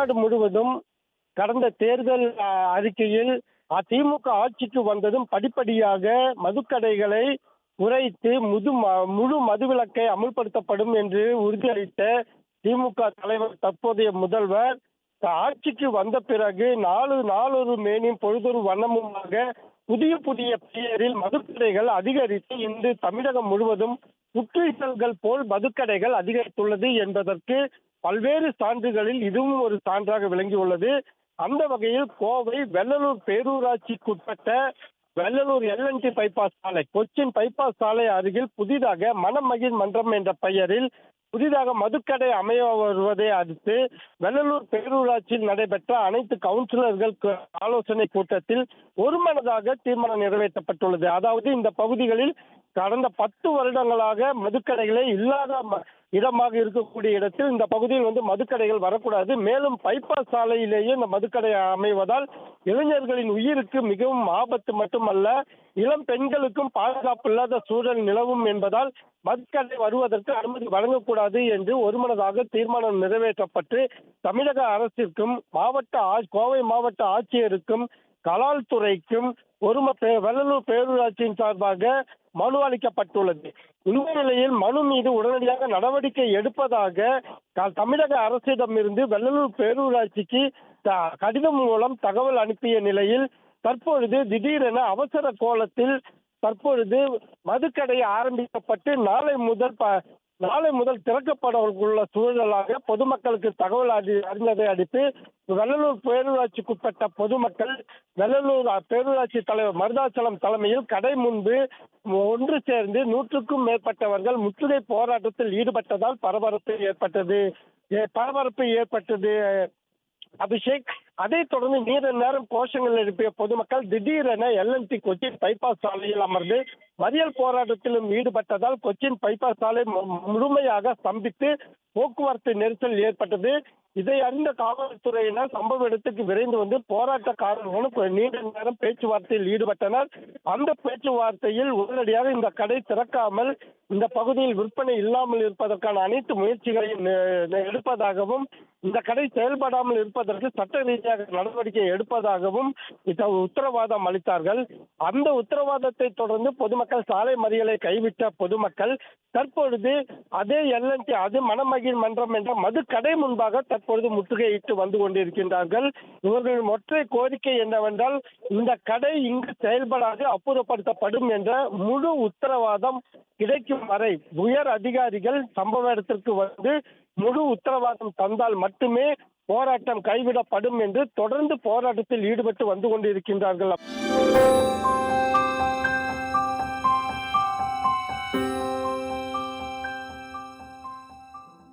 தமிழ்நாடு முழுவதும் கடந்த தேர்தல் அறிக்கையில் திமுக ஆட்சிக்கு வந்ததும் படிப்படியாக மதுக்கடைகளை குறைத்து முழு மதுவிலக்கை அமுல்படுத்தப்படும் என்று உறுதியளித்த திமுக தலைவர் தற்போதைய முதல்வர் ஆட்சிக்கு வந்த பிறகு நாளொரு மேனியும் பொழுதொரு வண்ணமுமாக புதிய பெயரில் மதுக்கடைகள் அதிகரித்து இன்று தமிழகம் முழுவதும் புற்றுச்சல்கள் போல் மதுக்கடைகள் அதிகரித்துள்ளது என்பதற்கு பல்வேறு சான்றுகளில் இதுவும் ஒரு சான்றாக விளங்கியுள்ளது. அந்த வகையில் கோவை வெள்ளலூர் பேரூராட்சிக்குட்பட்ட வெள்ளலூர் LNT பைபாஸ் சாலை, கொச்சின் பைபாஸ் சாலை அருகில் புதிதாக மனமகிழ் மன்றம் என்ற பெயரில் புதிதாக மதுக்கடை அமைய வருவதை அடுத்து வெள்ளலூர் பேரூராட்சியில் நடைபெற்ற அனைத்து கவுன்சிலர்கள் ஆலோசனை கூட்டத்தில் ஒருமனதாக தீர்மானம் நிறைவேற்றப்பட்டுள்ளது. அதாவது இந்த பகுதிகளில் கடந்த 10 வருடங்களாக மதுக்கடைகளே இல்லாத இடமாக இருக்கக்கூடிய இடத்தில் இந்த பகுதியில் மதுக்கடைகள் வரக்கூடாது. மேலும் பைபாஸ் சாலையிலேயே இந்த மதுக்கடை அமைவதால் இளைஞர்களின் உயிருக்கு மிகவும் ஆபத்து மட்டுமல்ல, இளம் பெண்களுக்கும் பாதுகாப்பு இல்லாத சூழல் நிலவும் என்பதால் மதுக்கடை வருவதற்கு அனுமதி வழங்கக்கூடாது என்று ஒருமனதாக தீர்மானம் நிறைவேற்றப்பட்டு தமிழக அரசிற்கும் கோவை மாவட்ட ஆட்சியருக்கும் கலால் துறைக்கும் வெள்ளலூர் பேரூராட்சியின் சார்பாக மனு அளிக்கப்பட்டுள்ளது. இந்த நிலையில் மனு மீது உடனடியாக நடவடிக்கை எடுப்பதாக தமிழக அரசிடமிருந்து வெள்ளலூர் பேரூராட்சிக்கு கடிதம் மூலம் தகவல் அனுப்பிய நிலையில் தற்பொழுது திடீரென அவசர கோலத்தில் தற்பொழுது மதுக்கடை ஆரம்பிக்கப்பட்டு நாளை முதல் திறக்கப்பட உள்ள சூழலாக பொதுமக்களுக்கு தகவல் அறிந்ததை அடுத்து வெள்ளலூர் பேரூராட்சிக்குட்பட்ட பொதுமக்கள் வெள்ளலூர் பேரூராட்சி தலைவர் மருதாச்சலம் தலைமையில் கடை முன்பு ஒன்று சேர்ந்து 100க்கும் மேற்பட்டவர்கள் முற்றுகை போராட்டத்தில் ஈடுபட்டதால் பரபரப்பு ஏற்பட்டது. அபிஷேக், அதைத் தொடர்ந்து நீண்ட நேரம் கோஷங்கள் எழுப்பிய பொதுமக்கள் திடீரென LNT கொச்சின் பைபாஸ் சாலையில் அமர்ந்து மறியல் போராட்டத்திலும் ஈடுபட்டதால் கொச்சின் பைபாஸ் சாலை முழுமையாக ஸ்தம்பித்து போக்குவரத்து நெரிசல் ஏற்பட்டது. இதை அறிந்த காவல்துறையினர் சம்பவ இடத்துக்கு விரைந்து போராட்டக்காரர்களும் நீண்ட நேரம் பேச்சுவார்த்தையில் ஈடுபட்டனர். அந்த பேச்சுவார்த்தையில் உடனடியாக இந்த கடை திறக்காமல் இந்த பகுதியில் விற்பனை இல்லாமல் இருப்பதற்கான அனைத்து முயற்சிகளையும் எடுப்பதாகவும் இந்த கடை செயல்படாமல் இருப்பதற்கு சட்ட ரீதியாக நடவடிக்கை எடுப்பதாகவும் உத்தரவாதம் அளித்தார்கள். அந்த உத்தரவாதத்தை தொடர்ந்து பொதுமக்கள் சாலை மறியலை கைவிட்ட பொதுமக்கள் தற்பொழுது அதே LNT மனமகிழ் மன்றம் என்ற மதுக்கடை முன்பாக தற்பொழுது முற்றுகையிட்டு வந்து கொண்டிருக்கின்றார்கள். இவர்களின் ஒற்றை கோரிக்கை என்னவென்றால் இந்த கடை இங்கு செயல்படாது, அப்புறப்படுத்தப்படும் என்ற முழு உத்தரவாதம் கிடைக்கும் வரை உயர் அதிகாரிகள் சம்பவ இடத்திற்கு வந்து முழு உத்தரவாதம் தந்தால் மட்டுமே போராட்டம் கைவிடப்படும் என்று தொடர்ந்து போராட்டத்தில் ஈடுபட்டு வந்து கொண்டிருக்கின்றார்கள்.